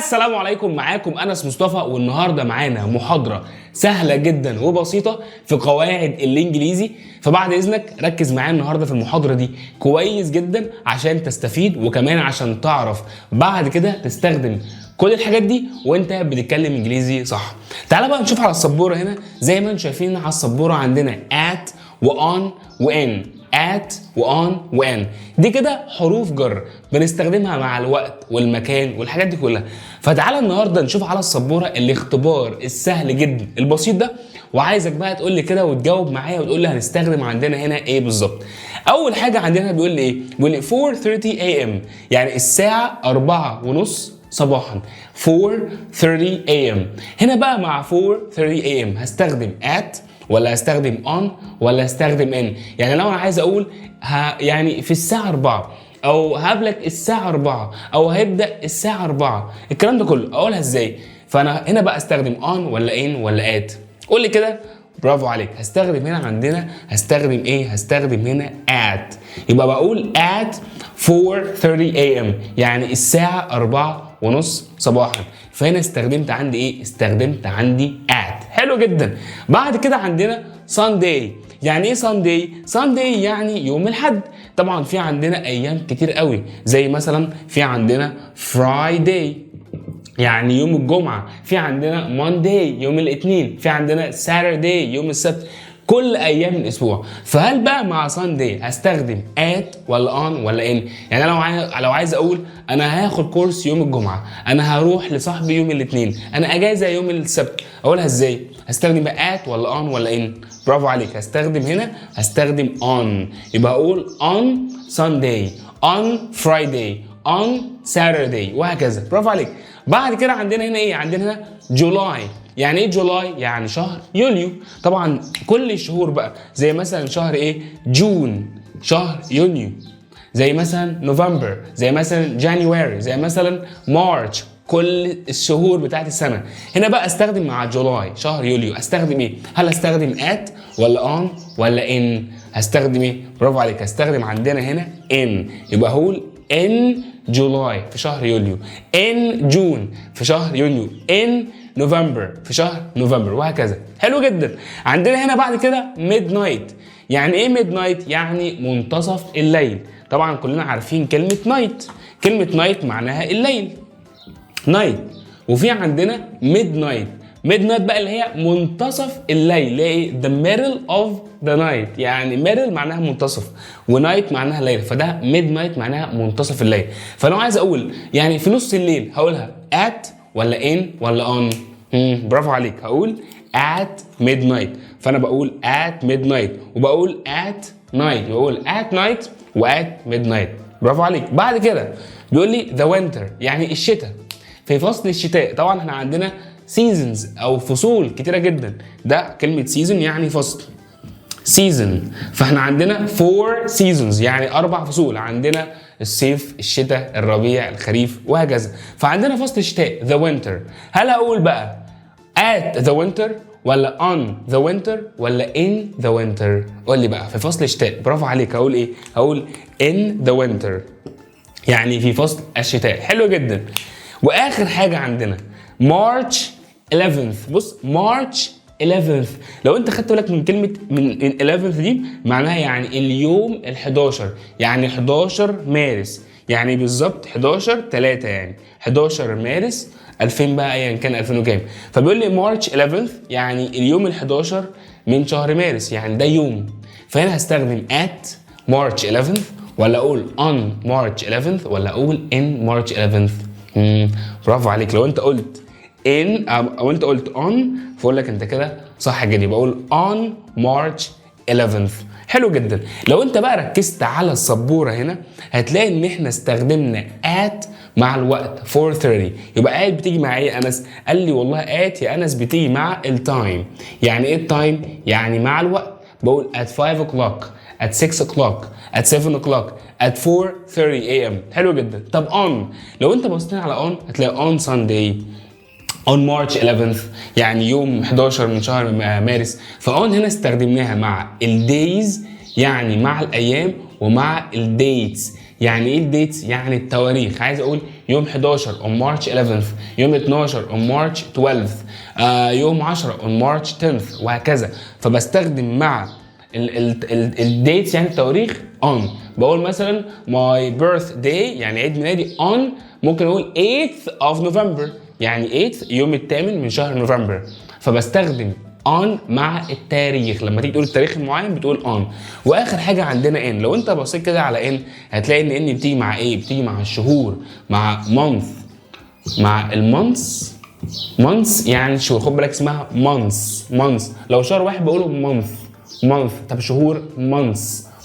السلام عليكم، معاكم أنس مصطفى، والنهارده معانا محاضرة سهلة جدا وبسيطة في قواعد الإنجليزي. فبعد إذنك ركز معايا النهارده في المحاضرة دي كويس جدا عشان تستفيد، وكمان عشان تعرف بعد كده تستخدم كل الحاجات دي وانت بتتكلم انجليزي صح. تعالى بقى نشوف على السبورة هنا. زي ما انتم شايفين على السبورة عندنا at وon وان، at وon وان، دي كده حروف جر بنستخدمها مع الوقت والمكان والحاجات دي كلها. فتعالى النهارده نشوف على السبورة الاختبار السهل جدا البسيط ده، وعايزك بقى تقول لي كده وتجاوب معايا وتقول لي هنستخدم عندنا هنا ايه بالظبط. اول حاجة عندنا بيقول لي ايه؟ بيقول لي 4:30 am، يعني الساعة 4:30 صباحا، 4:30 am. هنا بقى مع 4:30 am هستخدم at ولا هستخدم on ولا هستخدم in؟ يعني لو انا عايز اقول يعني في الساعة 4 او هقابلك الساعة 4 او هيبدأ الساعة 4، الكلام ده كله اقولها ازاي؟ فانا هنا بقى استخدم on ولا in ولا at؟ قول لي كده. برافو عليك. هستخدم هنا عندنا هستخدم ايه؟ هستخدم هنا at. يبقى بقول at 4:30 am، يعني الساعة 4:30 صباحا. فهنا استخدمت عندي ايه؟ استخدمت عندي at. حلو جدا. بعد كده عندنا Sunday. يعني ايه Sunday؟ Sunday يعني يوم الحد. طبعا في عندنا ايام كتير قوي، زي مثلا في عندنا Friday يعني يوم الجمعة، في عندنا Monday يوم الاثنين، في عندنا Saturday يوم السبت، كل ايام الاسبوع. فهل بقى مع Sunday هستخدم at ولا on ولا in؟ يعني لو عايز اقول انا هاخد كورس يوم الجمعة، انا هروح لصاحبي يوم الاثنين، انا اجازة يوم السبت، اقولها ازاي؟ هستخدم بقى at ولا on ولا in؟ برافو عليك. هستخدم هنا هستخدم on. يبقى اقول on Sunday، on Friday، on Saturday، وهكذا. برافو عليك. بعد كده عندنا هنا ايه؟ عندنا هنا جولاي. يعني ايه جولاي؟ يعني شهر يوليو. طبعا كل الشهور بقى، زي مثلا شهر ايه؟ جون، شهر يونيو. زي مثلا نوفمبر، زي مثلا جانيوري، زي مثلا مارش، كل الشهور بتاعت السنه. هنا بقى استخدم مع جولاي شهر يوليو استخدم ايه؟ هل استخدم at ولا on ولا in؟ هستخدم ايه؟ برافو عليك. هستخدم عندنا هنا in. يبقى هقول in جولاي في شهر يوليو، in جون في شهر يونيو، in نوفمبر في شهر نوفمبر، وهكذا. حلو جدا. عندنا هنا بعد كده midnight. يعني ايه midnight؟ يعني منتصف الليل. طبعا كلنا عارفين كلمة night. كلمة night معناها الليل، night. وفي عندنا midnight. midnight بقى اللي هي منتصف الليل، اللي هي the middle of the night. يعني middle معناها منتصف، ونايت معناها ليل، فده midnight معناها منتصف الليل. فلو عايز اقول يعني في نص الليل هقولها at ولا in ولا on؟ برافو عليك. هقول at midnight. فانا بقول at midnight وبقول at night، بقول at night و at midnight. برافو عليك. بعد كده بيقول لي the winter، يعني الشتاء. في فصل الشتاء طبعا احنا عندنا seasons او فصول كتيره جدا. ده كلمه season يعني فصل، season. فاحنا عندنا 4 seasons يعني 4 فصول. عندنا الصيف، الشتاء، الربيع، الخريف، وهكذا. فعندنا فصل الشتاء the winter. هل اقول بقى at the winter ولا on the winter ولا in the winter؟ قول لي بقى في فصل الشتاء. برافو عليك. هقول ايه؟ هقول in the winter، يعني في فصل الشتاء. حلو جدا. واخر حاجه عندنا March 11th. بص March 11th، لو انت خدت بالك من كلمه من 11th دي معناها يعني اليوم ال11، يعني 11 مارس، يعني بالظبط 11/3، يعني 11 مارس 2000 بقى ايا كان 2000 وكام. فبيقول لي March 11th يعني اليوم ال11 من شهر مارس، يعني ده يوم. فهنا هستخدم at March 11th ولا اقول on March 11th ولا اقول in March 11th؟ برافو عليك. لو انت قلت in او انت قلت on فاقول لك انت كده صح جدا. بقول on March 11th. حلو جدا. لو انت بقى ركزت على السبوره هنا هتلاقي ان احنا استخدمنا at مع الوقت 4:30. يبقى at بتيجي مع ايه يا انس؟ قال لي والله at يا انس بتيجي مع التايم. يعني ايه التايم؟ يعني مع الوقت. بقول at 5 o'clock، at 6 o'clock، at 7 o'clock، at 4:30 am. حلو جدا. طب on، لو انت بصيت على on هتلاقي on Sunday، on March 11th يعني يوم 11 من شهر مارس. فاون هنا استخدمناها مع الدايز يعني مع الايام، ومع الديتس يعني ايه الديتس؟ يعني التواريخ. عايز اقول يوم 11 on March 11th، يوم 12 on March 12th، يوم 10 on March 10th، وهكذا. فبستخدم مع الديتس يعني التواريخ on. بقول مثلا my birthday يعني عيد ميلادي on، ممكن اقول 8th of November يعني 8th يوم الثامن من شهر نوفمبر. فبستخدم on مع التاريخ. لما تيجي تقول التاريخ المعين بتقول on. واخر حاجه عندنا ان. لو انت بصيت كده على ان هتلاقي ان بتيجي مع ايه؟ بتيجي مع الشهور، مع month، مع المانثs. months يعني شهور، خد بالك اسمها months. لو شهر واحد بقوله month. طب شهور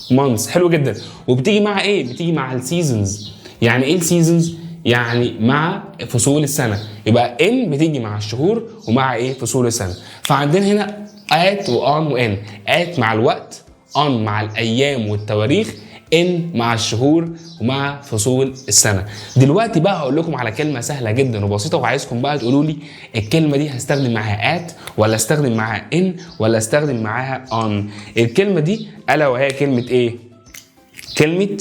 months. حلو جدا. وبتيجي مع ايه؟ بتيجي مع السيزونز. يعني ايه السيزونز؟ يعني مع فصول السنه. يبقى ان بتيجي مع الشهور ومع ايه؟ فصول السنه. فعندنا هنا at وان وان. at مع الوقت، on مع الايام والتواريخ، ان مع الشهور ومع فصول السنه. دلوقتي بقى هقول لكم على كلمه سهله جدا وبسيطه، وعايزكم بقى تقولوا لي الكلمه دي هستخدم معاها at ولا استخدم معاها in ولا استخدم معاها on. الكلمه دي الا وهي كلمه ايه؟ كلمه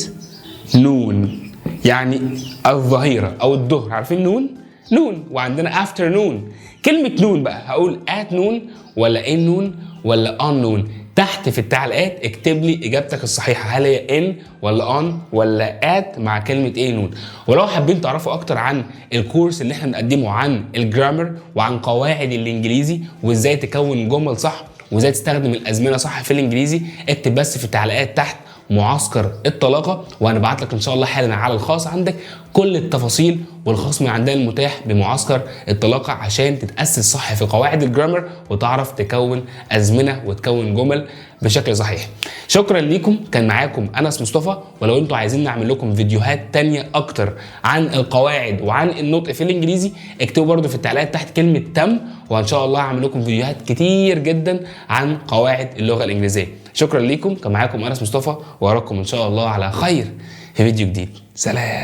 نون، يعني الظهيره او الظهر. عارفين نون. وعندنا afternoon. كلمه نون بقى هقول at noon ولا in noon ولا on noon. تحت في التعليقات اكتب لي اجابتك الصحيحه، هل هي ان ولا اون ولا ات مع كلمه ايه نون. ولو حابين تعرفوا اكتر عن الكورس اللي احنا بنقدمه عن الجرامر وعن قواعد الانجليزي وازاي تكون جمل صح وازاي تستخدم الازمنه صح في الانجليزي، اكتب بس في التعليقات تحت معسكر الطلاقه، وهنبعت لك ان شاء الله حالا على الخاص عندك كل التفاصيل والخصم عندنا المتاح بمعسكر الطلاقه عشان تتاسس صح في قواعد الجرامر وتعرف تكون ازمنه وتكون جمل بشكل صحيح. شكرا ليكم، كان معاكم انس مصطفى. ولو انتوا عايزين نعمل لكم فيديوهات تانية اكتر عن القواعد وعن النطق في الانجليزي اكتبوا برضو في التعليقات تحت كلمه تم، وان شاء الله هعمل لكم فيديوهات كتير جدا عن قواعد اللغه الانجليزيه. شكرا ليكم، كان معاكم انس مصطفى، واراكم ان شاء الله على خير في فيديو جديد. سلام.